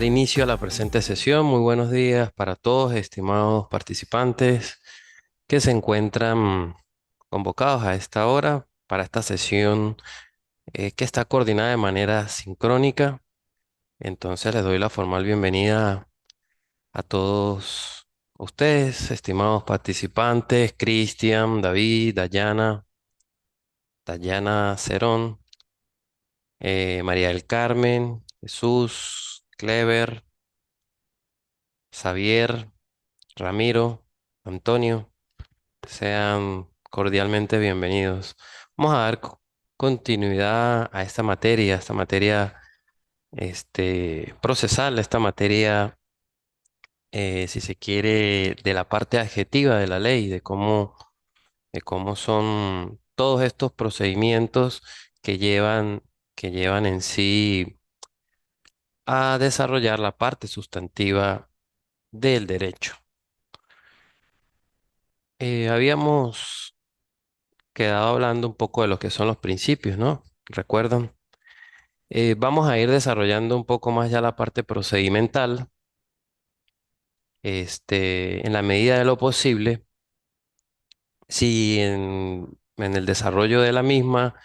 inicio a la presente sesión. Muy buenos días para todos, estimados participantes que se encuentran convocados a esta hora para esta sesión que está coordinada de manera sincrónica. Entonces les doy la formal bienvenida a todos ustedes, estimados participantes, Cristian, David, Dayana Cerón, María del Carmen, Jesús, Clever, Xavier, Ramiro, Antonio, sean cordialmente bienvenidos. Vamos a dar continuidad a esta materia procesal, esta materia, si se quiere, de la parte adjetiva de la ley, de cómo son todos estos procedimientos que que llevan en sí a desarrollar la parte sustantiva del derecho. Habíamos quedado hablando un poco de lo que son los principios, ¿no? ¿Recuerdan? Vamos a ir desarrollando un poco más ya la parte procedimental, en la medida de lo posible. Si en el desarrollo de la misma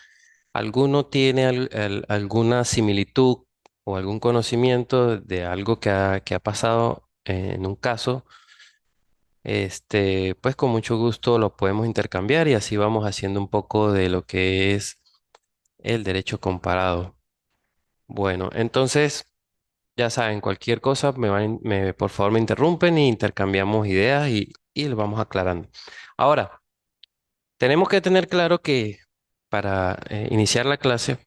alguno tiene alguna similitud o algún conocimiento de algo que ha pasado en un caso, pues con mucho gusto lo podemos intercambiar y así vamos haciendo un poco de lo que es el derecho comparado. Bueno, entonces, ya saben, cualquier cosa, por favor me interrumpen y intercambiamos ideas y lo vamos aclarando. Ahora, tenemos que tener claro que para iniciar la clase,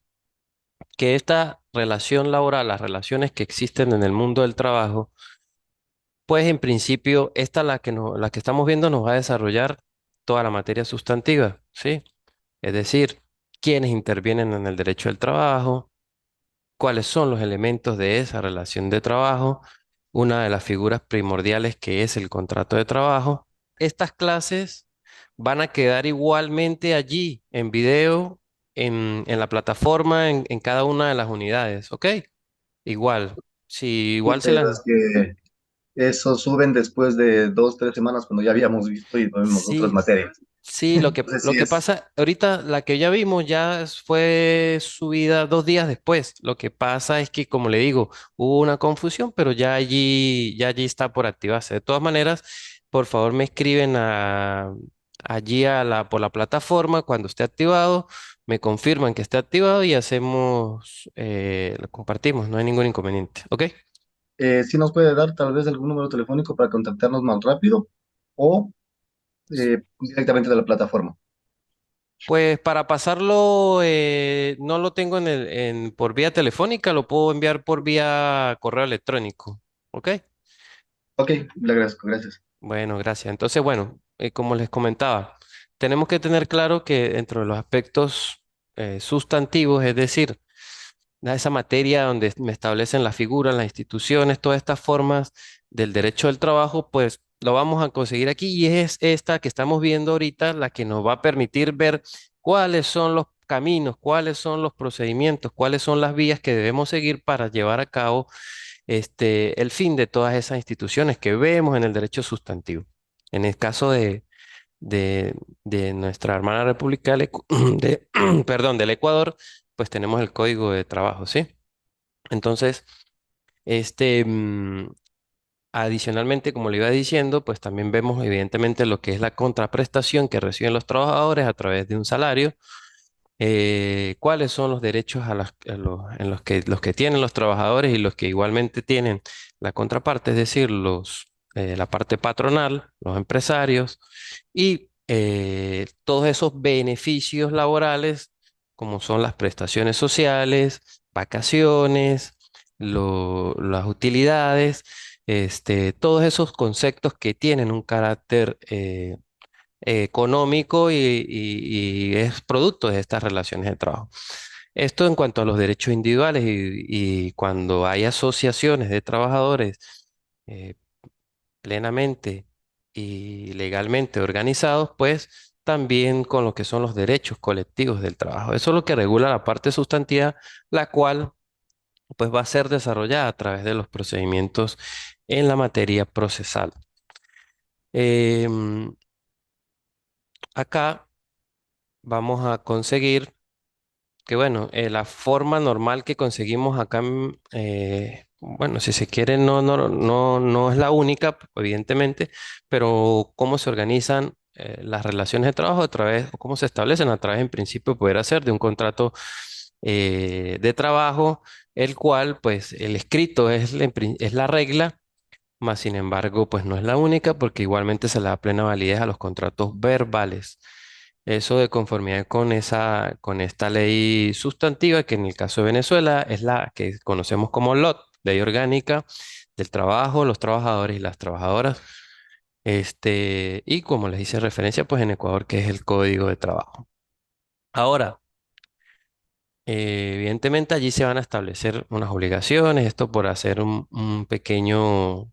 que esta relación laboral, las relaciones que existen en el mundo del trabajo, pues en principio, esta la que estamos viendo nos va a desarrollar toda la materia sustantiva, ¿sí? Es decir, quiénes intervienen en el derecho del trabajo, cuáles son los elementos de esa relación de trabajo, una de las figuras primordiales que es el contrato de trabajo. Estas clases van a quedar igualmente allí en video, en la plataforma, en cada una de las unidades, ¿ok? Igual, si igual se las... Dices que eso suben después de 2, 3 semanas cuando ya habíamos visto y no vemos otras Sí, materias. sí, No sé lo si que es. pasa, ahorita la que ya vimos fue subida 2 días después. Lo que pasa es que, como le digo, hubo una confusión, pero ya allí está por activarse. De todas maneras, por favor me escriben allí por la plataforma cuando esté activado, me confirman que esté activado y lo compartimos, no hay ningún inconveniente. ¿Ok? Si nos puede dar tal vez algún número telefónico para contactarnos más rápido o directamente de la plataforma. Pues para pasarlo, no lo tengo por vía telefónica, lo puedo enviar por vía correo electrónico. ¿Ok? Ok, le agradezco, gracias. Bueno, gracias. Entonces, bueno, como les comentaba, tenemos que tener claro que dentro de los aspectos sustantivos, es decir, esa materia donde me establecen las figuras, las instituciones, todas estas formas del derecho del trabajo, pues lo vamos a conseguir aquí y es esta que estamos viendo ahorita la que nos va a permitir ver cuáles son los caminos, cuáles son los procedimientos, cuáles son las vías que debemos seguir para llevar a cabo el fin de todas esas instituciones que vemos en el derecho sustantivo. En el caso de, de nuestra hermana República perdón, del Ecuador, pues tenemos el Código de Trabajo, ¿sí? Entonces, este, mm, adicionalmente, como le iba diciendo, pues también vemos evidentemente lo que es la contraprestación que reciben los trabajadores a través de un salario, cuáles son los derechos en los que tienen los trabajadores y los que igualmente tienen la contraparte, es decir, la parte patronal, los empresarios y todos esos beneficios laborales, como son las prestaciones sociales, vacaciones, las utilidades, todos esos conceptos que tienen un carácter económico y es producto de estas relaciones de trabajo. Esto en cuanto a los derechos individuales y cuando hay asociaciones de trabajadores eh, plenamente y legalmente organizados, pues también con lo que son los derechos colectivos del trabajo. Eso es lo que regula la parte sustantiva, la cual pues va a ser desarrollada a través de los procedimientos en la materia procesal. Em, Acá vamos a conseguir que, bueno, la forma normal que conseguimos acá, bueno, si se quiere, no es la única, evidentemente, pero cómo se organizan las relaciones de trabajo a través, o cómo se establecen a través, en principio, poder hacer de un contrato de trabajo, el cual, pues, el escrito es la regla, más sin embargo, pues no es la única, porque igualmente se le da plena validez a los contratos verbales. Eso de conformidad con esta ley sustantiva, que en el caso de Venezuela es la que conocemos como LOT, Ley Orgánica del Trabajo, los Trabajadores y las Trabajadoras. Y como les hice referencia, pues en Ecuador, que es el Código de Trabajo. Ahora, evidentemente allí se van a establecer unas obligaciones, esto por hacer un pequeño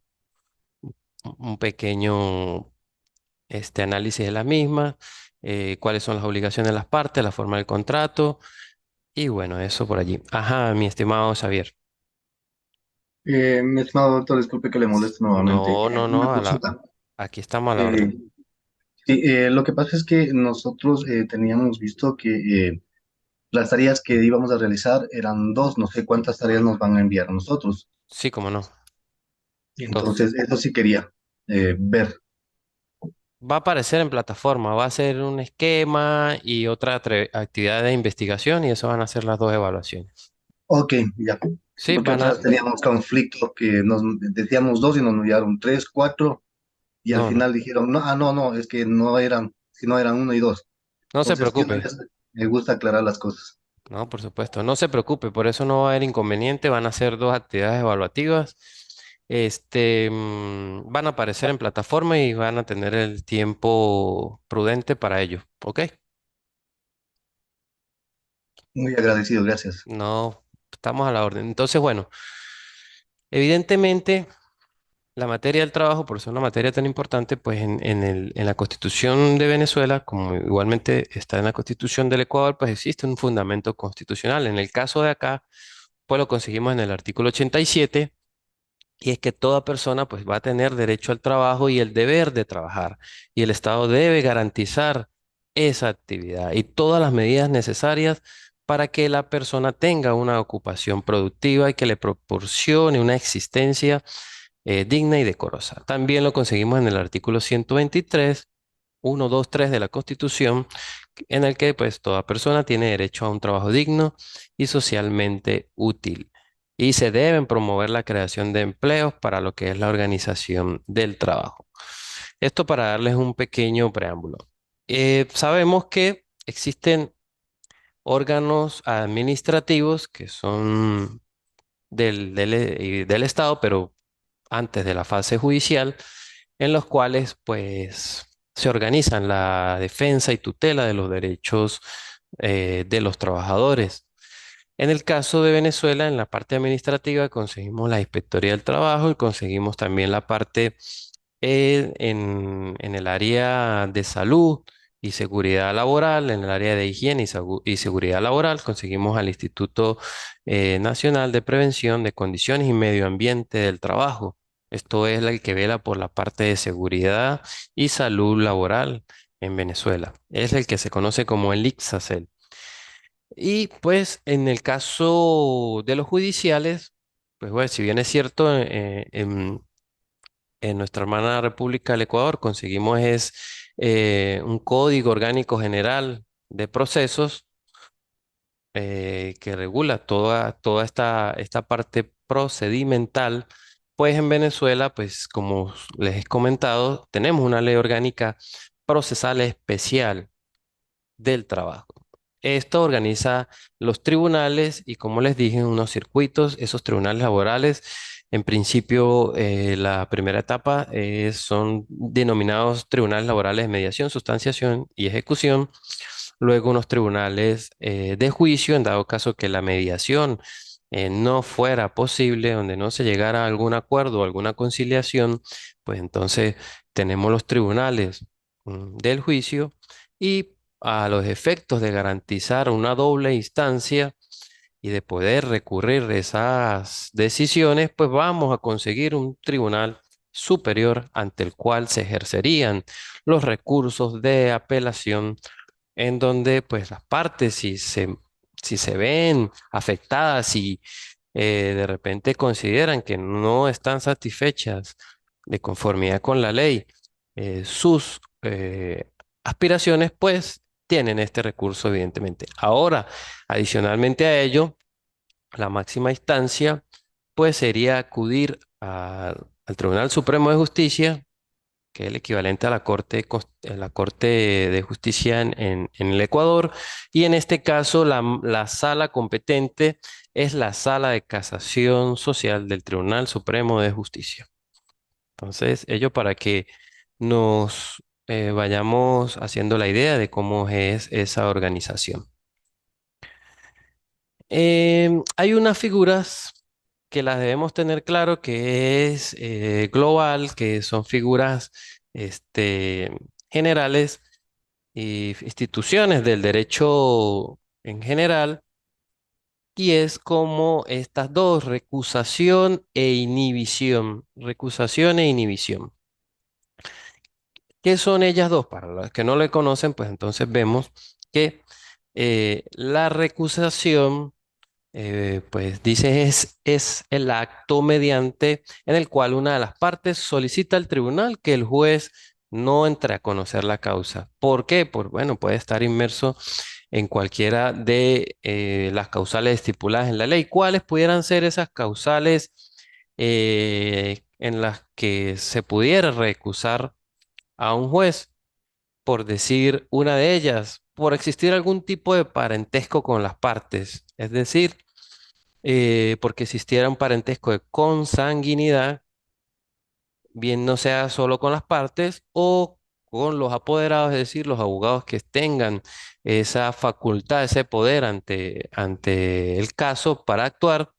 análisis de las mismas, cuáles son las obligaciones de las partes, la forma del contrato. Y bueno, eso por allí. Ajá, mi estimado Xavier. Mi estimado doctor, disculpe que le moleste nuevamente. No, no, Una no, consulta. aquí estamos a la orden. Eh, sí, lo que pasa es que nosotros teníamos visto que las tareas que íbamos a realizar eran dos, no sé cuántas tareas nos van a enviar a nosotros. Sí, cómo no. Dos. Entonces, eso sí quería ver. Va a aparecer en plataforma, va a ser un esquema y otra actividad de investigación y eso van a ser las dos evaluaciones. Ok, ya. Sí, Sí, porque van otra a... vez teníamos conflicto que nos decíamos dos y nos enviaron tres, cuatro, y al No, no, final dijeron, no, no, no, es que no eran, sino eran uno y dos. no se Entonces, de una preocupe. vez me gusta aclarar las cosas. No, por supuesto, no se preocupe, por eso no va a haber inconveniente, van a ser dos actividades evaluativas. Van a aparecer en plataforma y van a tener el tiempo prudente para ello. ¿Ok? Muy agradecido, gracias. No, estamos a la orden. Entonces, bueno, evidentemente la materia del trabajo, por ser una materia tan importante, pues en la Constitución de Venezuela, como igualmente está en la Constitución del Ecuador, pues existe un fundamento constitucional. En el caso de acá, pues lo conseguimos en el artículo 87. Y es que toda persona pues va a tener derecho al trabajo y el deber de trabajar. Y el Estado debe garantizar esa actividad y todas las medidas necesarias para que la persona tenga una ocupación productiva y que le proporcione una existencia digna y decorosa. También lo conseguimos en el artículo 123, 1, 2, 3 de la Constitución, en el que pues toda persona tiene derecho a un trabajo digno y socialmente útil. Y se deben promover la creación de empleos para lo que es la organización del trabajo. Esto para darles un pequeño preámbulo. Sabemos que existen órganos administrativos que son del Estado, pero antes de la fase judicial, en los cuales pues se organizan la defensa y tutela de los derechos de los trabajadores. En el caso de Venezuela, en la parte administrativa conseguimos la Inspectoría del Trabajo y conseguimos también la parte en el área de salud y seguridad laboral, en el área de higiene y seguridad laboral, conseguimos al Instituto Nacional de Prevención de Condiciones y Medio Ambiente del Trabajo. Esto es el que vela por la parte de seguridad y salud laboral en Venezuela. Es el que se conoce como el ICSACEL. Y pues en el caso de los judiciales, pues bueno, si bien es cierto, en nuestra hermana República del Ecuador conseguimos un código orgánico general de procesos que regula toda esta parte procedimental. Pues en Venezuela, pues como les he comentado, tenemos una ley orgánica procesal especial del trabajo. Esto organiza los tribunales y, como les dije, unos circuitos, esos tribunales laborales. En principio, la primera etapa son denominados tribunales laborales de mediación, sustanciación y ejecución. Luego unos tribunales de juicio, en dado caso que la mediación no fuera posible, donde no se llegara a algún acuerdo o alguna conciliación, pues entonces tenemos los tribunales del juicio y a los efectos de garantizar una doble instancia y de poder recurrir esas decisiones, pues vamos a conseguir un tribunal superior ante el cual se ejercerían los recursos de apelación en donde pues las partes si se ven afectadas y de repente consideran que no están satisfechas de conformidad con la ley, sus aspiraciones, pues tienen este recurso evidentemente. Ahora, adicionalmente a ello, la máxima instancia, pues sería acudir al Tribunal Supremo de Justicia, que es el equivalente a la Corte de Justicia en el Ecuador, y en este caso la sala competente es la Sala de Casación Social del Tribunal Supremo de Justicia. Entonces, ello para que nos vayamos haciendo la idea de cómo es esa organización. Hay unas figuras que las debemos tener claro que es global, que son figuras generales y instituciones del derecho en general, y es como estas dos, recusación e inhibición. Recusación e inhibición. ¿Qué son ellas dos? Para los que no le conocen, pues entonces vemos que la recusación pues dice es el acto mediante en el cual una de las partes solicita al tribunal que el juez no entre a conocer la causa. ¿Por qué? Pues bueno, puede estar inmerso en cualquiera de las causales estipuladas en la ley. ¿Cuáles pudieran ser esas causales en las que se pudiera recusar a un juez? Por decir una de ellas, por existir algún tipo de parentesco con las partes, es decir, porque existiera un parentesco de consanguinidad, bien no sea solo con las partes o con los apoderados, es decir, los abogados que tengan esa facultad, ese poder ante el caso para actuar,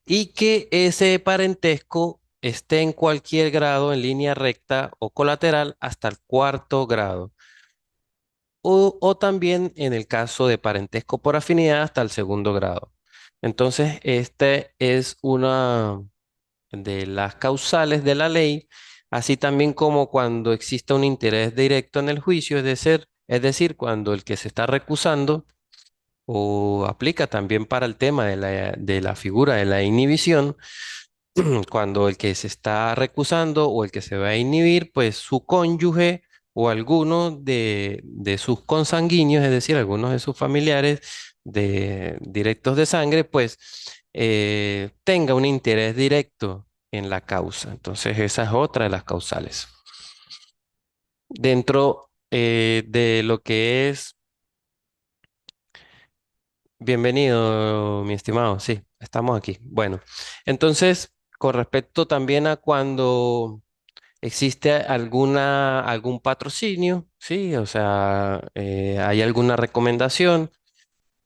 y que ese parentesco esté en cualquier grado, en línea recta o colateral, hasta el cuarto grado. O también en el caso de parentesco por afinidad hasta el segundo grado. Entonces, este es una de las causales de la ley, así también como cuando exista un interés directo en el juicio, es decir, cuando el que se está recusando, o aplica también para el tema de la figura de la inhibición, cuando el que se está recusando o el que se va a inhibir, pues su cónyuge o alguno de sus consanguíneos, es decir, algunos de sus familiares directos de sangre, pues tenga un interés directo en la causa. Entonces, esa es otra de las causales. Dentro de lo que es, bienvenido, mi estimado, sí, estamos aquí. Bueno, entonces, con respecto también a cuando ¿existe algún patrocinio? Sí, o sea, ¿hay alguna recomendación?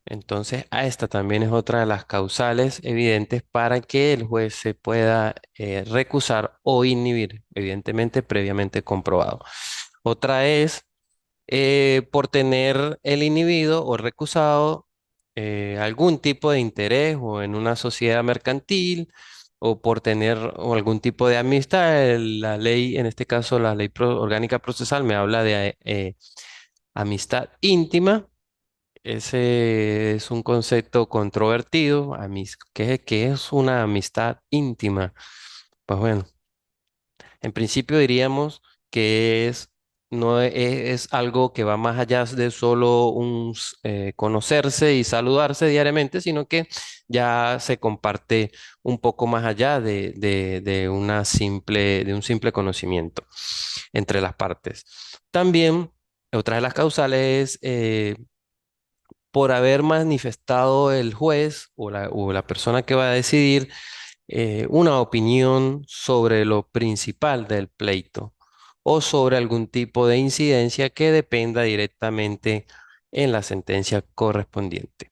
Entonces, esta también es otra de las causales evidentes para que el juez se pueda recusar o inhibir, evidentemente previamente comprobado. Otra es por tener el inhibido o recusado algún tipo de interés o en una sociedad mercantil o por tener o algún tipo de amistad. La ley, en este caso la ley orgánica procesal, me habla de amistad íntima. Ese es un concepto controvertido. ¿Qué es una amistad íntima? Pues bueno. En principio diríamos que no es algo que va más allá de solo conocerse y saludarse diariamente, sino que ya se comparte un poco más allá de un simple conocimiento entre las partes. También, otra de las causales es por haber manifestado el juez o la persona que va a decidir una opinión sobre lo principal del pleito o sobre algún tipo de incidencia que dependa directamente en la sentencia correspondiente.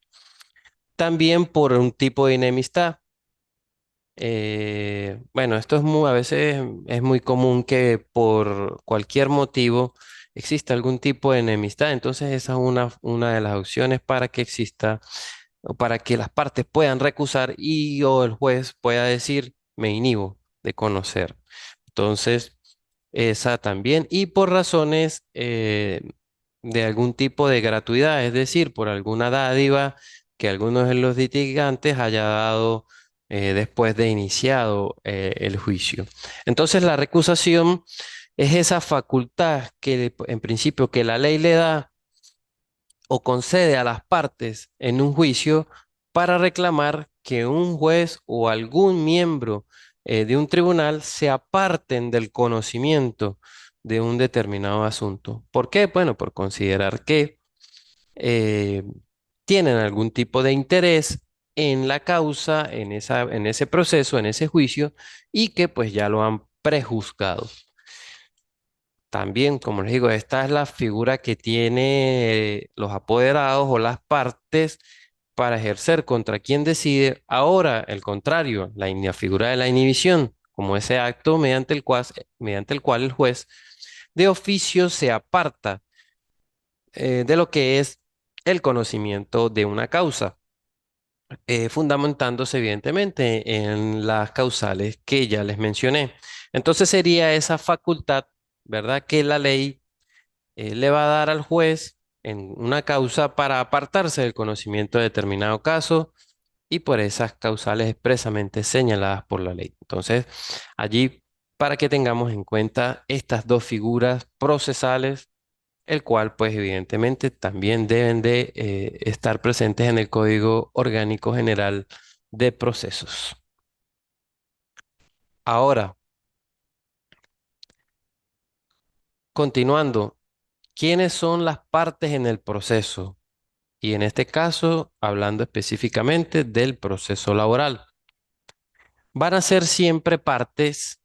También por un tipo de enemistad. Bueno, esto a veces es muy común que por cualquier motivo exista algún tipo de enemistad. Entonces esa es una de las opciones para que exista o para que las partes puedan recusar y o el juez pueda decir, me inhibo de conocer. Entonces, esa también, y por razones de algún tipo de gratuidad, es decir, por alguna dádiva que alguno de los litigantes haya dado después de iniciado el juicio. Entonces, la recusación es esa facultad que en principio que la ley le da o concede a las partes en un juicio para reclamar que un juez o algún miembro de un tribunal se aparten del conocimiento de un determinado asunto. ¿Por qué? Bueno, por considerar que eh, tienen algún tipo de interés en la causa, en ese proceso, en ese juicio, y que pues ya lo han prejuzgado. También, como les digo, esta es la figura que tiene los apoderados o las partes para ejercer contra quien decide. Ahora, el contrario, la figura de la inhibición, como ese acto mediante el cual el juez de oficio se aparta de lo que es el conocimiento de una causa, fundamentándose evidentemente en las causales que ya les mencioné. Entonces sería esa facultad, ¿verdad? Que la ley le va a dar al juez en una causa para apartarse del conocimiento de determinado caso y por esas causales expresamente señaladas por la ley. Entonces, allí, para que tengamos en cuenta estas dos figuras procesales, el cual, pues, evidentemente también deben de estar presentes en el Código Orgánico General de Procesos. Ahora, continuando, ¿quiénes son las partes en el proceso? Y en este caso, hablando específicamente del proceso laboral, van a ser siempre partes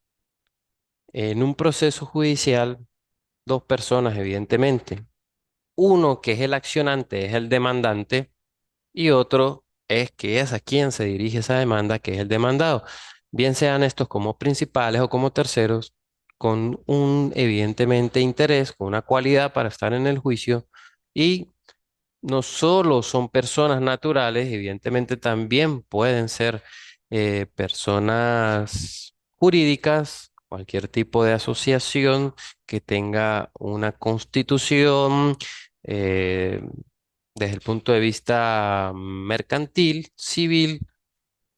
en un proceso judicial dos personas, evidentemente. Uno que es el accionante, es el demandante, y otro es que es a quien se dirige esa demanda, que es el demandado. Bien sean estos como principales o como terceros, con un evidentemente interés, con una cualidad para estar en el juicio y no solo son personas naturales, evidentemente también pueden ser personas jurídicas, cualquier tipo de asociación que tenga una constitución eh, desde el punto de vista mercantil, civil,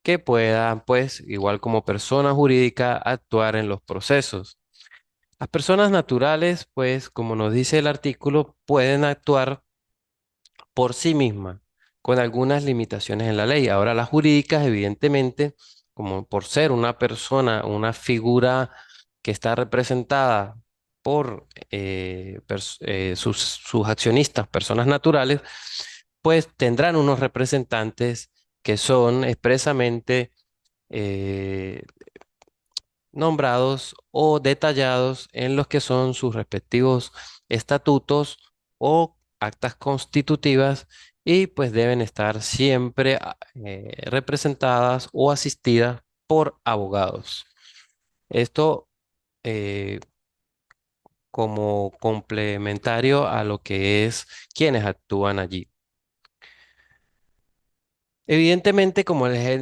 que pueda, pues, igual como persona jurídica, actuar en los procesos. Las personas naturales, pues, como nos dice el artículo, pueden actuar por sí misma, con algunas limitaciones en la ley. Ahora, las jurídicas, evidentemente, como por ser una persona, una figura que está representada por sus accionistas, personas naturales, pues tendrán unos representantes que son expresamente eh, nombrados o detallados en los que son sus respectivos estatutos o actas constitutivas y pues deben estar siempre representadas o asistidas por abogados. Esto eh, como complementario a lo que es quienes actúan allí. Evidentemente,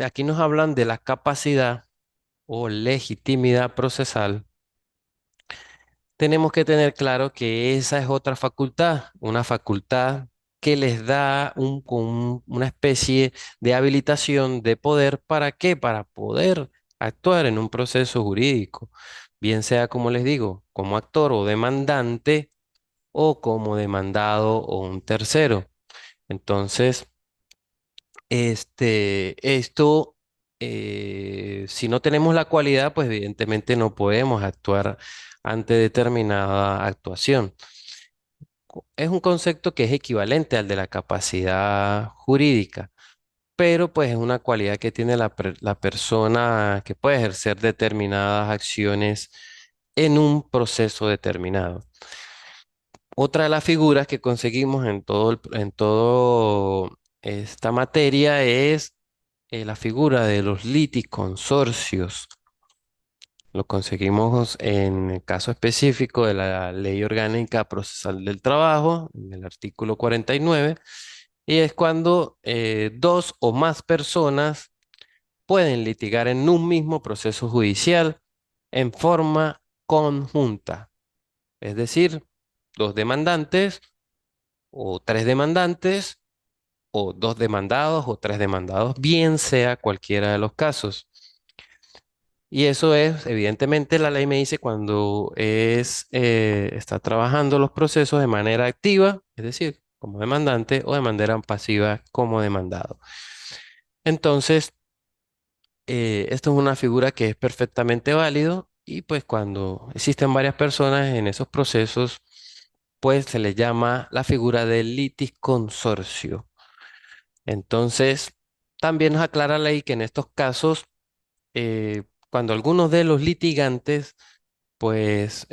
aquí nos hablan de la capacidad o legitimidad procesal, tenemos que tener claro que esa es otra facultad, una facultad que les da una especie de habilitación de poder. ¿Para qué? Para poder actuar en un proceso jurídico, bien sea, como les digo, como actor o demandante o como demandado o un tercero. Entonces, si no tenemos la cualidad, pues evidentemente no podemos actuar ante determinada actuación. Es un concepto que es equivalente al de la capacidad jurídica, pero pues es una cualidad que tiene la persona que puede ejercer determinadas acciones en un proceso determinado. Otra de las figuras que conseguimos en todo esta materia es la figura de los liticonsorcios. Lo conseguimos en el caso específico de la Ley Orgánica Procesal del Trabajo, en el artículo 49, Y es cuando dos o más personas pueden litigar en un mismo proceso judicial en forma conjunta. Es decir, dos demandantes o tres demandantes o dos demandados o tres demandados, bien sea cualquiera de los casos. Y eso es, evidentemente, la ley me dice cuando está trabajando los procesos de manera activa, es decir, como demandante, o de manera pasiva como demandado. Entonces, esto es una figura que es perfectamente válido y pues cuando existen varias personas en esos procesos, pues se le llama la figura del litisconsorcio. Entonces, también nos aclara la ley que en estos casos, cuando algunos de los litigantes pues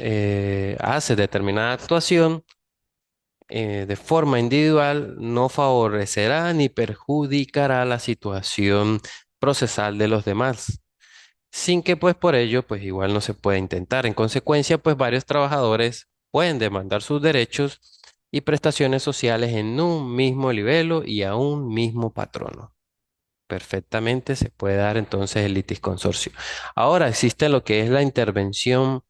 hace determinada actuación de forma individual, no favorecerá ni perjudicará la situación procesal de los demás, sin que pues por ello pues igual no se pueda intentar. En consecuencia, pues varios trabajadores pueden demandar sus derechos y prestaciones sociales en un mismo libelo y a un mismo patrono. Perfectamente se puede dar entonces el litisconsorcio. Ahora existe lo que es la intervención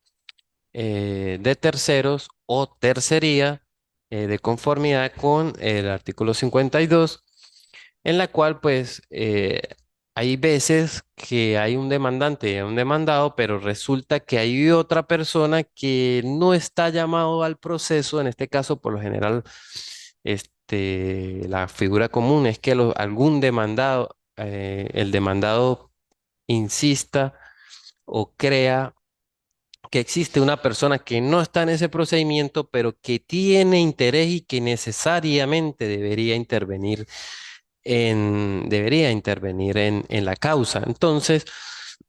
de terceros o tercería de conformidad con el artículo 52, en la cual pues hay veces que hay un demandante y un demandado, pero resulta que hay otra persona que no está llamado al proceso. En este caso, por lo general, la figura común es que algún demandado, el demandado insista o crea que existe una persona que no está en ese procedimiento, pero que tiene interés y que necesariamente debería intervenir en la causa. Entonces,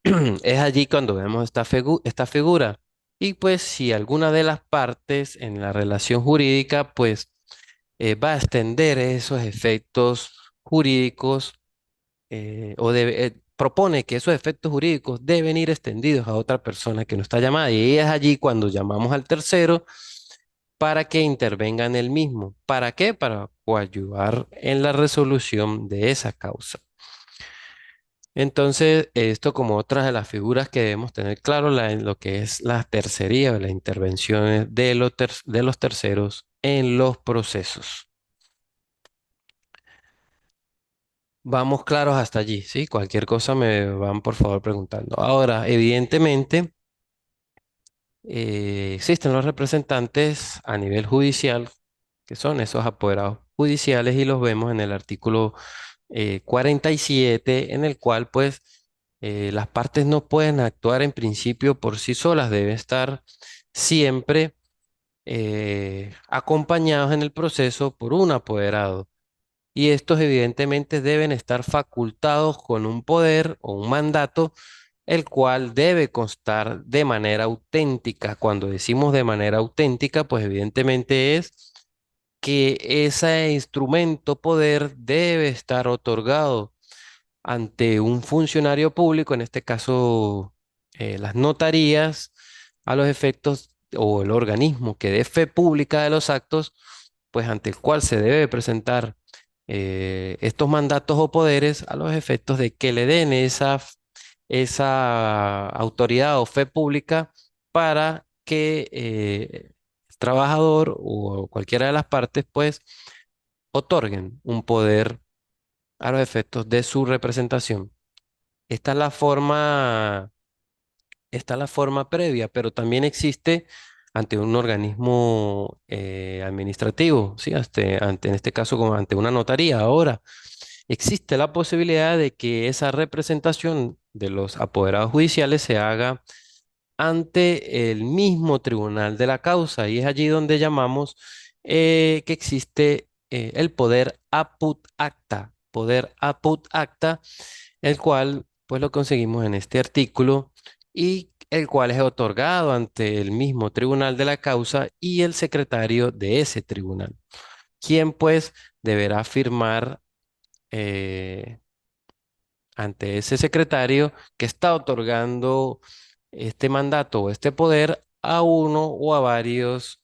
es allí cuando vemos esta figura. Y pues si alguna de las partes en la relación jurídica, pues va a extender esos efectos jurídicos propone que esos efectos jurídicos deben ir extendidos a otra persona que no está llamada. Y es allí cuando llamamos al tercero para que intervenga en el mismo. ¿Para qué? Para ayudar en la resolución de esa causa. Entonces, esto como otras de las figuras que debemos tener claro, en lo que es la tercería o las intervenciones de los terceros en los procesos. Vamos claros hasta allí, ¿sí? Cualquier cosa me van por favor preguntando. Ahora, evidentemente, existen los representantes a nivel judicial, que son esos apoderados judiciales, y los vemos en el artículo 47, en el cual pues las partes no pueden actuar en principio por sí solas, deben estar siempre acompañados en el proceso por un apoderado. Y estos evidentemente deben estar facultados con un poder o un mandato, el cual debe constar de manera auténtica. Cuando decimos de manera auténtica, pues evidentemente es que ese instrumento poder debe estar otorgado ante un funcionario público, en este caso las notarías, a los efectos o el organismo que dé fe pública de los actos, pues ante el cual se debe presentar estos mandatos o poderes a los efectos de que le den esa autoridad o fe pública para que el trabajador o cualquiera de las partes pues otorguen un poder a los efectos de su representación. Esta es la forma, esta es la forma previa, pero también existe ante un organismo administrativo, ¿sí? En este caso, como ante una notaría. Ahora, existe la posibilidad de que esa representación de los apoderados judiciales se haga ante el mismo tribunal de la causa, y es allí donde llamamos que existe el poder apud acta, el cual pues lo conseguimos en este artículo y el cual es otorgado ante el mismo tribunal de la causa y el secretario de ese tribunal, quien pues deberá firmar eh, ante ese secretario que está otorgando este mandato o este poder a uno o a varios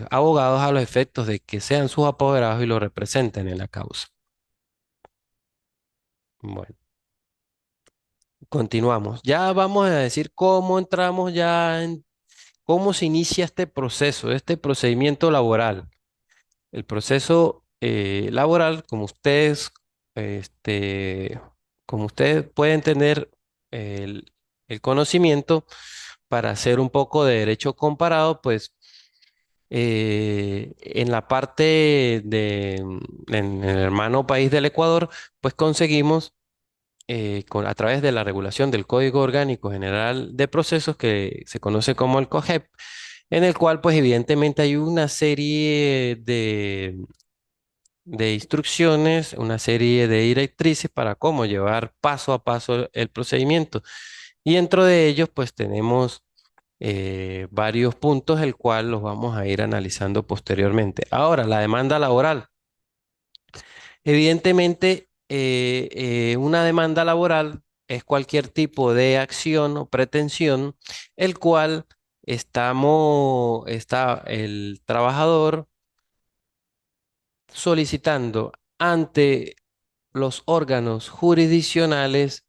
abogados a los efectos de que sean sus apoderados y lo representen en la causa. Bueno, continuamos. Ya vamos a decir cómo entramos ya en cómo se inicia este proceso, este procedimiento laboral. El proceso laboral, este, como ustedes pueden tener el conocimiento para hacer un poco de derecho comparado, pues en la parte en el hermano país del Ecuador, pues conseguimos a través de la regulación del Código Orgánico General de Procesos que se conoce como el COGEP, en el cual pues evidentemente hay una serie de instrucciones, una serie de directrices para cómo llevar paso a paso el procedimiento. Y dentro de ellos pues tenemos varios puntos, el cual los vamos a ir analizando posteriormente. Ahora, la demanda laboral. Evidentemente, una demanda laboral es cualquier tipo de acción o pretensión, el cual está el trabajador solicitando ante los órganos jurisdiccionales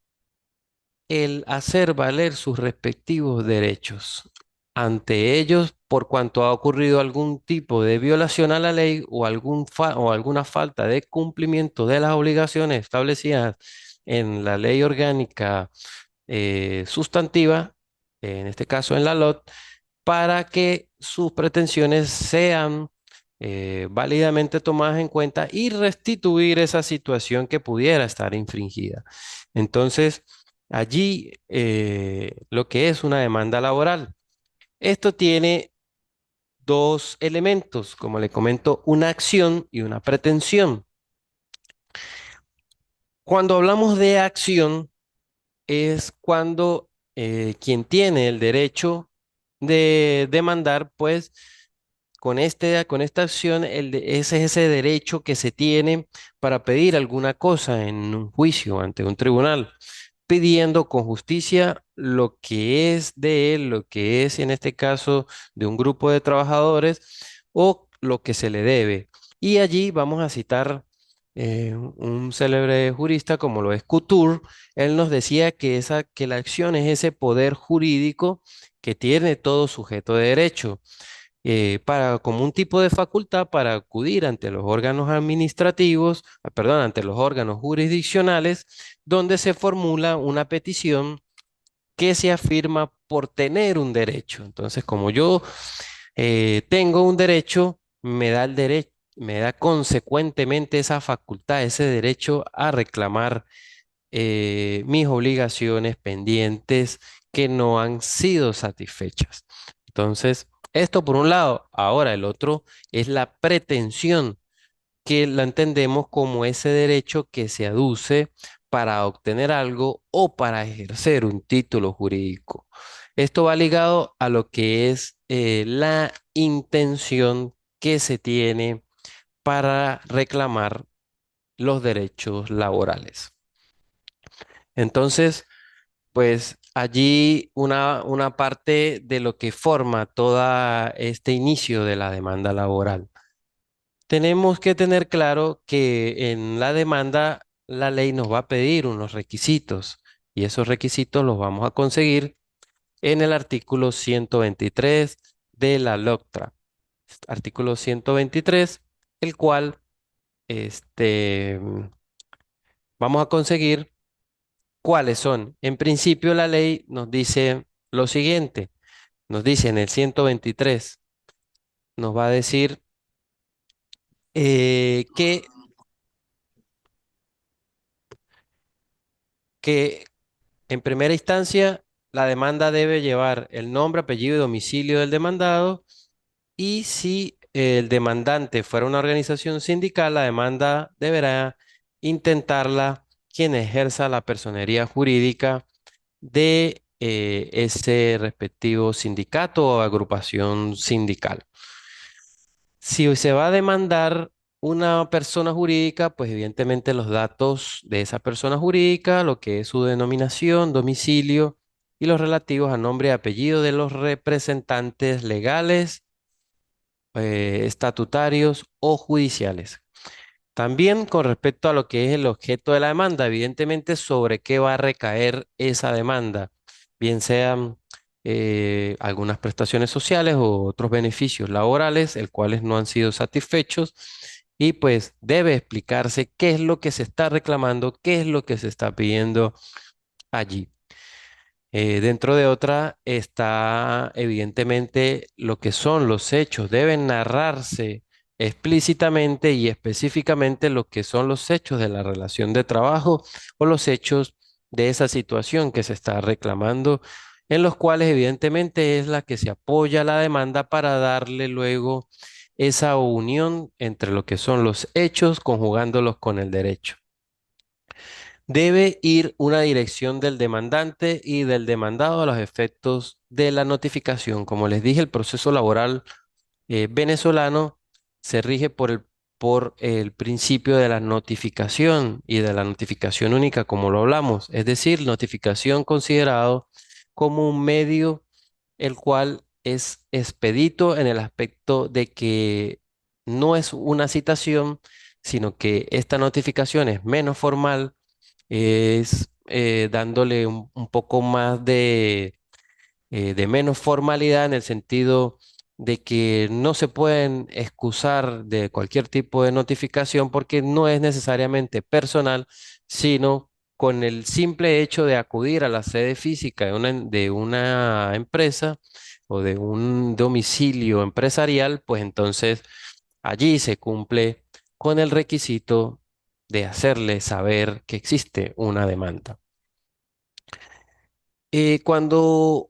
el hacer valer sus respectivos derechos ante ellos por cuanto ha ocurrido algún tipo de violación a la ley o, o alguna falta de cumplimiento de las obligaciones establecidas en la ley orgánica sustantiva, en este caso en la LOT, para que sus pretensiones sean válidamente tomadas en cuenta y restituir esa situación que pudiera estar infringida. Entonces, allí lo que es una demanda laboral. Esto tiene dos elementos, como le comento, una acción y una pretensión. Cuando hablamos de acción, es cuando quien tiene el derecho de demandar, pues con esta acción, ese es ese derecho que se tiene para pedir alguna cosa en un juicio ante un tribunal, pidiendo con justicia lo que es de él, lo que es en este caso de un grupo de trabajadores o lo que se le debe. Y allí vamos a citar un célebre jurista como lo es Couture. Él nos decía que la acción es ese poder jurídico que tiene todo sujeto de derecho como un tipo de facultad para acudir ante los órganos administrativos, perdón, ante los órganos jurisdiccionales, donde se formula una petición que se afirma por tener un derecho. Entonces, como yo tengo un derecho, me da consecuentemente esa facultad, ese derecho a reclamar mis obligaciones pendientes que no han sido satisfechas. Entonces, esto por un lado. Ahora, el otro es la pretensión, que la entendemos como ese derecho que se aduce para obtener algo o para ejercer un título jurídico. Esto va ligado a lo que es la intención que se tiene para reclamar los derechos laborales. Entonces, pues allí una parte de lo que forma todo este inicio de la demanda laboral. Tenemos que tener claro que en la demanda la ley nos va a pedir unos requisitos y esos requisitos los vamos a conseguir en el artículo 123 de la LOCTRA. Artículo 123, el cual este, vamos a conseguir cuáles son. En principio la ley nos dice lo siguiente. Nos dice en el 123, nos va a decir que, que en primera instancia la demanda debe llevar el nombre, apellido y domicilio del demandado y si el demandante fuera una organización sindical, la demanda deberá intentarla quien ejerza la personería jurídica de ese respectivo sindicato o agrupación sindical. Si se va a demandar una persona jurídica, pues evidentemente los datos de esa persona jurídica, lo que es su denominación, domicilio y los relativos a nombre y apellido de los representantes legales estatutarios o judiciales. También con respecto a lo que es el objeto de la demanda, evidentemente sobre qué va a recaer esa demanda, bien sean algunas prestaciones sociales o otros beneficios laborales, el cuales no han sido satisfechos, y pues debe explicarse qué es lo que se está reclamando, qué es lo que se está pidiendo allí. Dentro de otra está evidentemente lo que son los hechos. Deben narrarse explícitamente y específicamente lo que son los hechos de la relación de trabajo o los hechos de esa situación que se está reclamando, en los cuales evidentemente es la que se apoya la demanda para darle luego esa unión entre lo que son los hechos conjugándolos con el derecho. Debe ir una dirección del demandante y del demandado a los efectos de la notificación. Como les dije, el proceso laboral venezolano se rige por el principio de la notificación y de la notificación única, como lo hablamos, es decir, notificación considerado como un medio el cual es expedito en el aspecto de que no es una citación, sino que esta notificación es menos formal, es dándole un poco más de menos formalidad en el sentido de que no se pueden excusar de cualquier tipo de notificación porque no es necesariamente personal, sino con el simple hecho de acudir a la sede física de una empresa o de un domicilio empresarial, pues entonces allí se cumple con el requisito de hacerle saber que existe una demanda. Cuando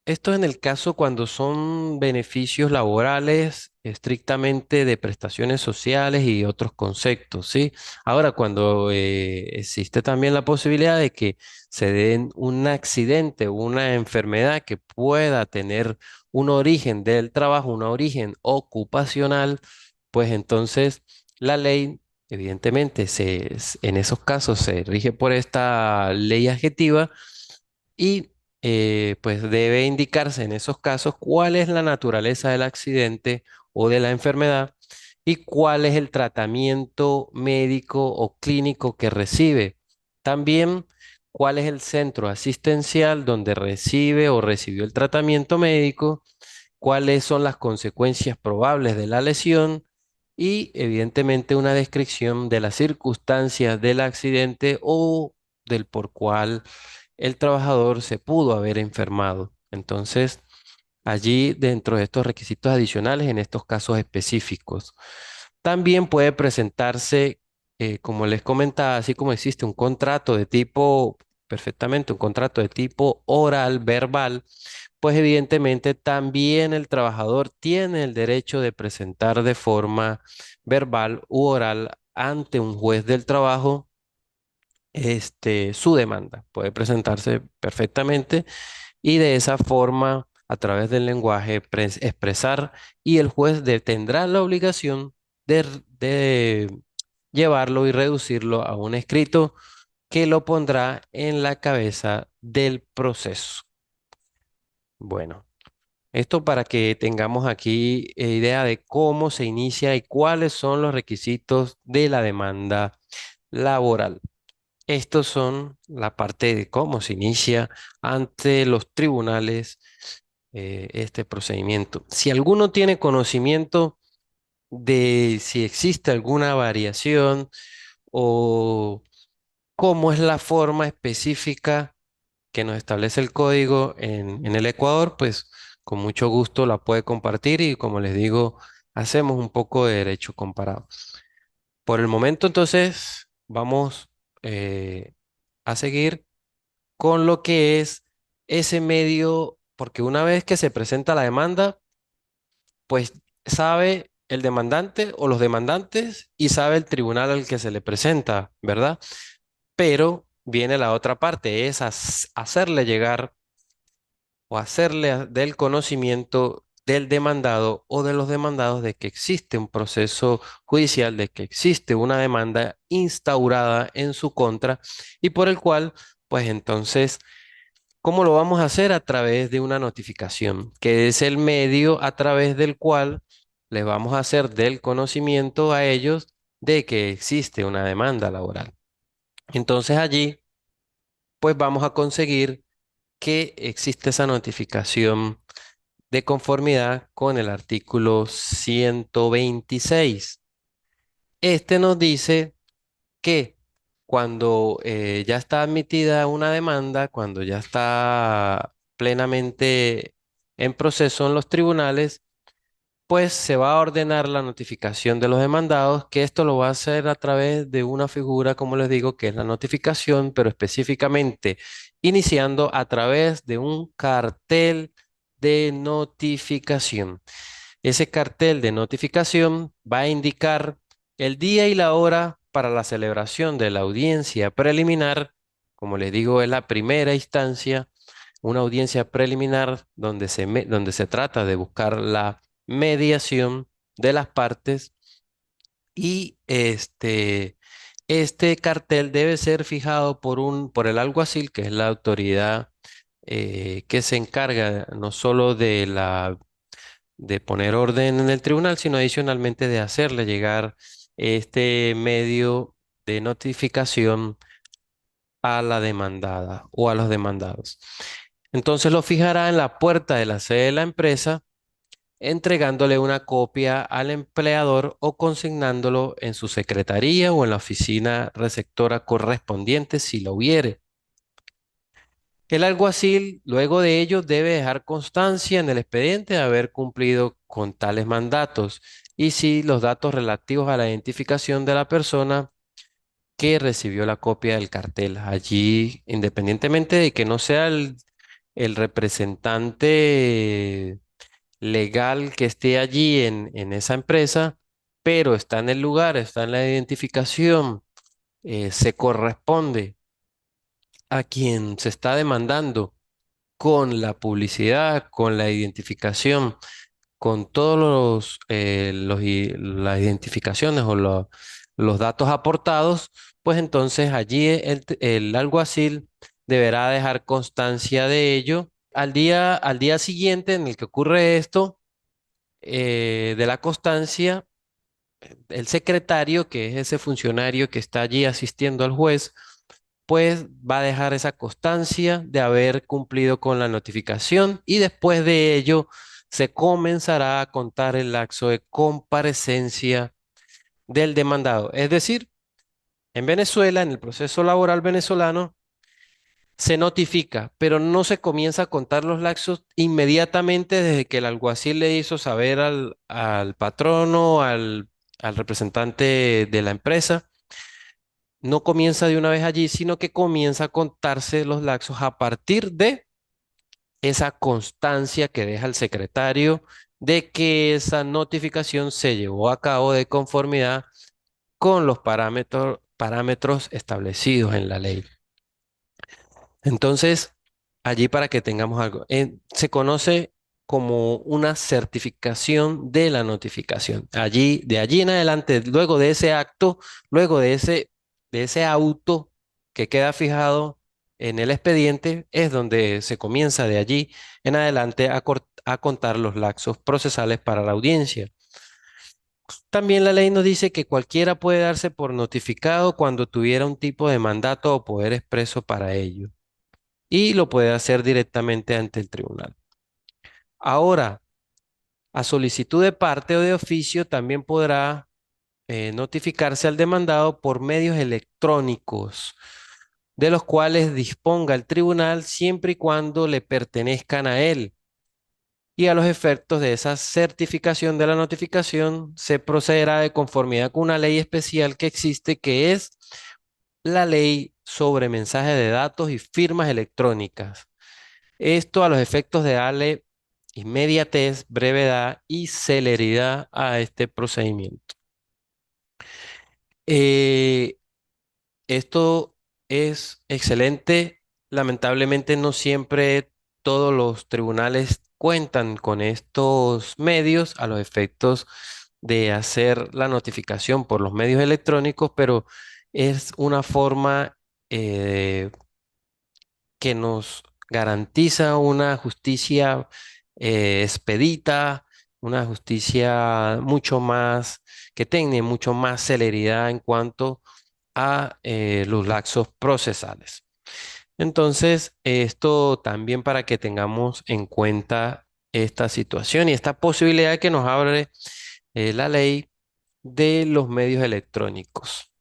esto es en el caso cuando son beneficios laborales estrictamente de prestaciones sociales y otros conceptos, ¿sí? Ahora, cuando existe también la posibilidad de que se den un accidente o una enfermedad que pueda tener un origen del trabajo, un origen ocupacional, pues entonces la ley, evidentemente, en esos casos se rige por esta ley adjetiva y pues debe indicarse en esos casos cuál es la naturaleza del accidente o de la enfermedad y cuál es el tratamiento médico o clínico que recibe. También cuál es el centro asistencial donde recibe o recibió el tratamiento médico, cuáles son las consecuencias probables de la lesión y evidentemente una descripción de las circunstancias del accidente o del por cual el trabajador se pudo haber enfermado. Entonces, allí dentro de estos requisitos adicionales, en estos casos específicos, también puede presentarse, como les comentaba, así como existe un contrato de tipo, perfectamente, un contrato de tipo oral, verbal, pues evidentemente también el trabajador tiene el derecho de presentar de forma verbal u oral ante un juez del trabajo su demanda. Puede presentarse perfectamente y de esa forma, a través del lenguaje, expresar y el juez tendrá la obligación de llevarlo y reducirlo a un escrito que lo pondrá en la cabeza del proceso. Bueno, esto para que tengamos aquí idea de cómo se inicia y cuáles son los requisitos de la demanda laboral. Estos son la parte de cómo se inicia ante los tribunales este procedimiento. Si alguno tiene conocimiento de si existe alguna variación o cómo es la forma específica que nos establece el código en el Ecuador, pues con mucho gusto la puede compartir y como les digo, hacemos un poco de derecho comparado. Por el momento, entonces, vamos a seguir con lo que es ese medio, porque una vez que se presenta la demanda, pues sabe el demandante o los demandantes y sabe el tribunal al que se le presenta, ¿verdad? Pero viene la otra parte, es hacerle llegar o hacerle del conocimiento del demandado o de los demandados de que existe un proceso judicial, de que existe una demanda instaurada en su contra y por el cual, pues entonces, ¿cómo lo vamos a hacer? A través de una notificación, que es el medio a través del cual les vamos a hacer del conocimiento a ellos de que existe una demanda laboral. Entonces allí, pues vamos a conseguir que existe esa notificación de conformidad con el artículo 126. Este nos dice que cuando ya está admitida una demanda, cuando ya está plenamente en proceso en los tribunales, pues se va a ordenar la notificación de los demandados, que esto lo va a hacer a través de una figura, como les digo, que es la notificación, pero específicamente iniciando a través de un cartel de notificación. Ese cartel de notificación va a indicar el día y la hora para la celebración de la audiencia preliminar. Como les digo, es la primera instancia, una audiencia preliminar donde se trata de buscar la mediación de las partes y este cartel debe ser fijado por el alguacil, que es la autoridad que se encarga no solo de poner orden en el tribunal, sino adicionalmente de hacerle llegar este medio de notificación a la demandada o a los demandados. Entonces lo fijará en la puerta de la sede de la empresa, entregándole una copia al empleador o consignándolo en su secretaría o en la oficina receptora correspondiente si lo hubiere. El alguacil, luego de ello, debe dejar constancia en el expediente de haber cumplido con tales mandatos y si los datos relativos a la identificación de la persona que recibió la copia del cartel. Allí, independientemente de que no sea el representante legal que esté allí en esa empresa, pero está en el lugar, está en la identificación, se corresponde a quien se está demandando con la publicidad, con la identificación, con todos las identificaciones o los datos aportados, pues entonces allí el alguacil deberá dejar constancia de ello. Al día siguiente en el que ocurre esto, de la constancia, el secretario, que es ese funcionario que está allí asistiendo al juez, pues va a dejar esa constancia de haber cumplido con la notificación y después de ello se comenzará a contar el lapso de comparecencia del demandado. Es decir, en Venezuela, en el proceso laboral venezolano, se notifica, pero no se comienza a contar los lapsos inmediatamente desde que el alguacil le hizo saber al patrono, al representante de la empresa. No comienza de una vez allí, sino que comienza a contarse los lapsos a partir de esa constancia que deja el secretario de que esa notificación se llevó a cabo de conformidad con los parámetros establecidos en la ley. Entonces, allí para que tengamos algo, se conoce como una certificación de la notificación. Allí, de allí en adelante, luego de ese acto, luego de ese auto que queda fijado en el expediente, es donde se comienza de allí en adelante a contar los lapsos procesales para la audiencia. También la ley nos dice que cualquiera puede darse por notificado cuando tuviera un tipo de mandato o poder expreso para ello y lo puede hacer directamente ante el tribunal. Ahora, a solicitud de parte o de oficio también podrá notificarse al demandado por medios electrónicos, de los cuales disponga el tribunal siempre y cuando le pertenezcan a él. Y a los efectos de esa certificación de la notificación se procederá de conformidad con una ley especial que existe, que es la ley sobre mensaje de datos y firmas electrónicas. Esto a los efectos de darle inmediatez, brevedad y celeridad a este procedimiento. Eh, Esto es excelente. Lamentablemente no siempre todos los tribunales cuentan con estos medios a los efectos de hacer la notificación por los medios electrónicos, pero es una forma que nos garantiza una justicia expedita, una justicia mucho más, que tenga mucho más celeridad en cuanto a los lapsos procesales. Entonces, esto también para que tengamos en cuenta esta situación y esta posibilidad que nos abre la ley de los medios electrónicos.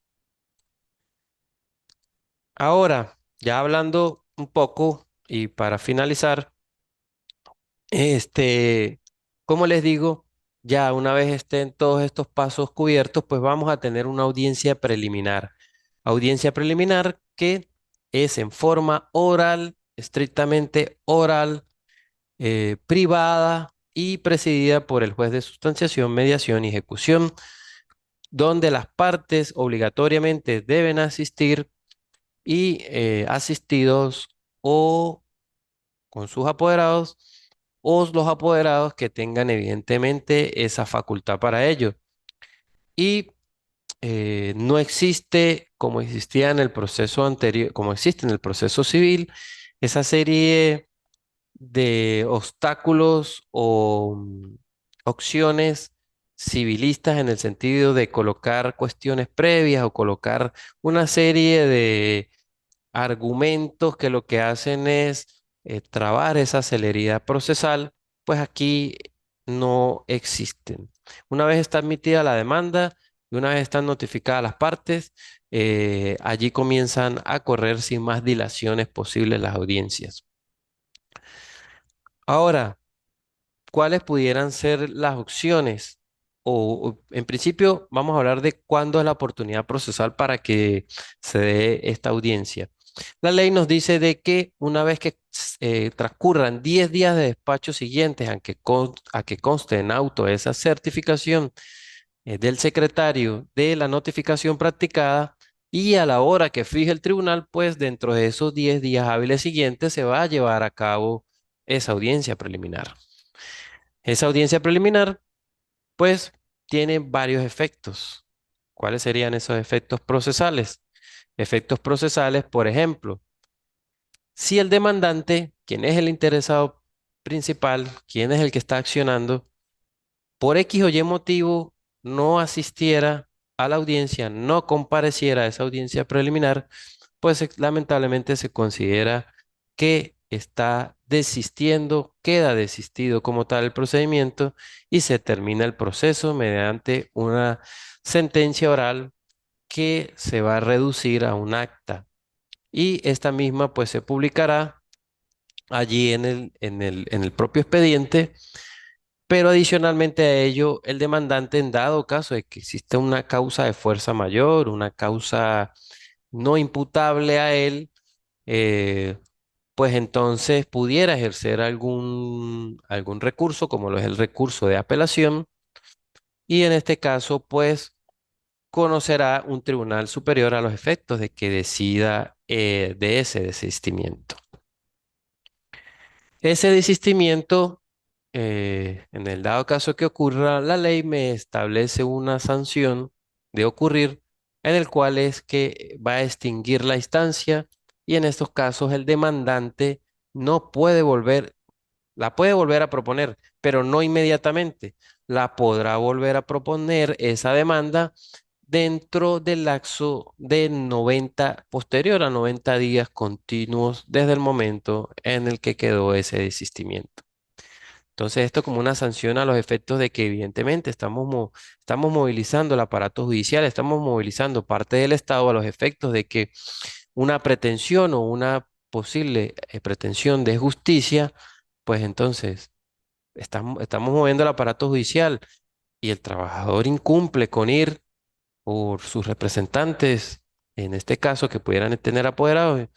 Ahora, ya hablando un poco y para finalizar, como les digo, ya una vez estén todos estos pasos cubiertos, pues vamos a tener una audiencia preliminar. Audiencia preliminar que es en forma oral, estrictamente oral, privada y presidida por el juez de sustanciación, mediación y ejecución, donde las partes obligatoriamente deben asistir y asistidos o con sus apoderados o los apoderados que tengan evidentemente esa facultad para ello. Y no existe, como existía en el proceso anterior, como existe en el proceso civil, esa serie de obstáculos o opciones civilistas en el sentido de colocar cuestiones previas o colocar una serie de argumentos que lo que hacen es trabar esa celeridad procesal, pues aquí no existen. Una vez está admitida la demanda y una vez están notificadas las partes, allí comienzan a correr sin más dilaciones posibles las audiencias. Ahora, ¿cuáles pudieran ser las opciones? En principio, vamos a hablar de cuándo es la oportunidad procesal para que se dé esta audiencia. La ley nos dice de que una vez que transcurran 10 días de despacho siguientes a que conste en auto esa certificación del secretario de la notificación practicada y a la hora que fije el tribunal, pues dentro de esos 10 días hábiles siguientes se va a llevar a cabo esa audiencia preliminar. Esa audiencia preliminar, pues, tiene varios efectos. ¿Cuáles serían esos efectos procesales? Efectos procesales, por ejemplo, si el demandante, quien es el interesado principal, quien es el que está accionando, por X o Y motivo no asistiera a la audiencia, no compareciera a esa audiencia preliminar, pues lamentablemente se considera que está desistiendo, queda desistido como tal el procedimiento y se termina el proceso mediante una sentencia oral que se va a reducir a un acta y esta misma pues se publicará allí en el propio expediente, pero adicionalmente a ello, el demandante en dado caso de que exista una causa de fuerza mayor, una causa no imputable a él, eh, pues entonces pudiera ejercer algún recurso, como lo es el recurso de apelación, y en este caso, pues conocerá un tribunal superior a los efectos de que decida de ese desistimiento. Ese desistimiento, en el dado caso que ocurra, la ley me establece una sanción de ocurrir en el cual es que va a extinguir la instancia y en estos casos el demandante no puede volver, la puede volver a proponer, pero no inmediatamente. La podrá volver a proponer esa demanda dentro del lapso de 90, posterior a 90 días continuos desde el momento en el que quedó ese desistimiento. Entonces, esto como una sanción a los efectos de que evidentemente estamos movilizando el aparato judicial, estamos movilizando parte del Estado a los efectos de que una pretensión o una posible pretensión de justicia, pues entonces estamos moviendo el aparato judicial y el trabajador incumple con ir por sus representantes, en este caso que pudieran tener apoderados,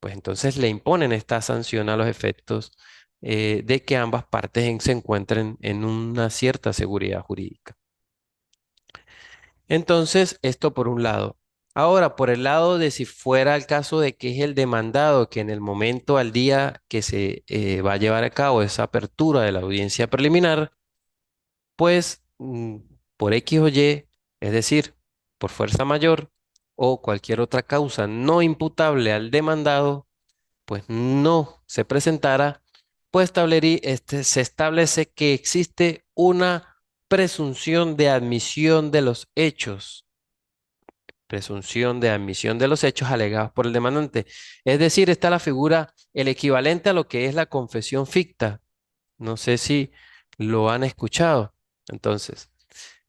pues entonces le imponen esta sanción a los efectos de que ambas partes se encuentren en una cierta seguridad jurídica. Entonces, esto por un lado. Ahora, por el lado de si fuera el caso de que es el demandado que en el momento, al día que se va a llevar a cabo esa apertura de la audiencia preliminar, pues por X o Y, es decir, por fuerza mayor o cualquier otra causa no imputable al demandado, pues no se presentara, pues se establece que existe una presunción de admisión de los hechos, presunción de admisión de los hechos alegados por el demandante. Es decir, está la figura, el equivalente a lo que es la confesión ficta. No sé si lo han escuchado. Entonces,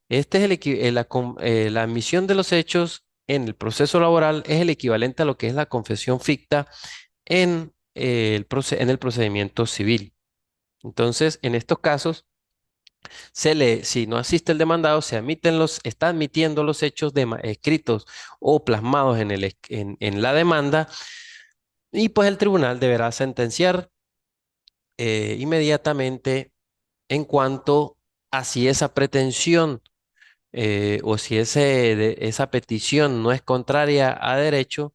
este es la admisión de los hechos en el proceso laboral es el equivalente a lo que es la confesión ficta en en el procedimiento civil. Entonces, en estos casos, si no asiste el demandado, está admitiendo los hechos escritos o plasmados en la demanda, y pues el tribunal deberá sentenciar inmediatamente en cuanto a si esa pretensión o si esa petición no es contraria a derecho,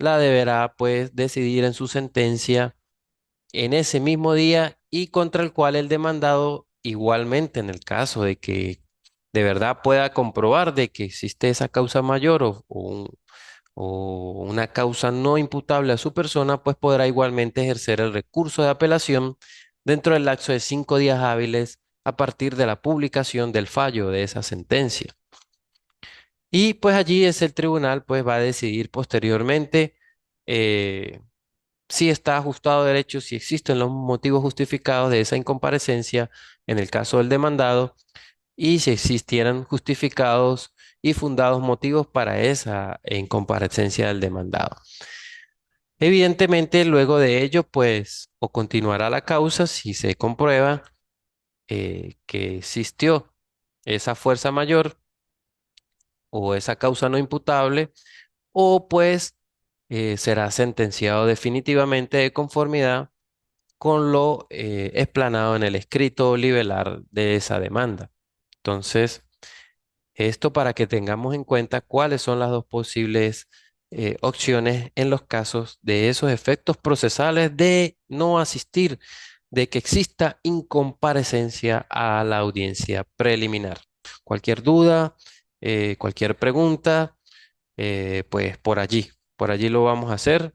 la deberá pues decidir en su sentencia en ese mismo día y contra el cual el demandado igualmente, en el caso de que de verdad pueda comprobar de que existe esa causa mayor o una causa no imputable a su persona, pues podrá igualmente ejercer el recurso de apelación dentro del lapso de 5 días hábiles a partir de la publicación del fallo de esa sentencia. Y pues allí es el tribunal, pues va a decidir posteriormente eh, si está ajustado a derecho, si existen los motivos justificados de esa incomparecencia en el caso del demandado y si existieran justificados y fundados motivos para esa incomparecencia del demandado. Evidentemente, luego de ello, pues, o continuará la causa si se comprueba que existió esa fuerza mayor o esa causa no imputable, o pues será sentenciado definitivamente de conformidad con lo explanado en el escrito libelar de esa demanda. Entonces, esto para que tengamos en cuenta cuáles son las dos posibles opciones en los casos de esos efectos procesales de no asistir, de que exista incomparecencia a la audiencia preliminar. Cualquier duda, cualquier pregunta, pues por allí lo vamos a hacer.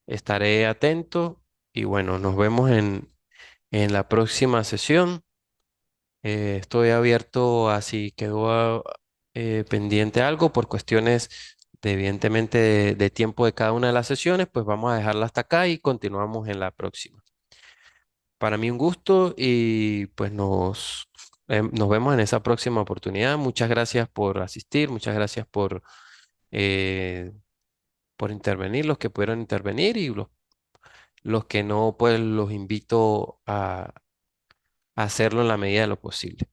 Estaré atento y bueno, nos vemos en la próxima sesión. Estoy abierto a si quedó pendiente algo por cuestiones evidentemente, de tiempo de cada una de las sesiones, pues vamos a dejarla hasta acá y continuamos en la próxima. Para mí un gusto y pues nos vemos en esa próxima oportunidad. Muchas gracias por asistir, muchas gracias eh, por intervenir, los que pudieron intervenir y los que no, pues los invito a hacerlo en la medida de lo posible.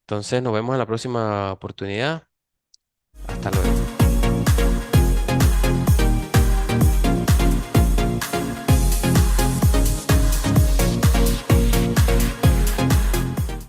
Entonces, nos vemos en la próxima oportunidad. Hasta luego.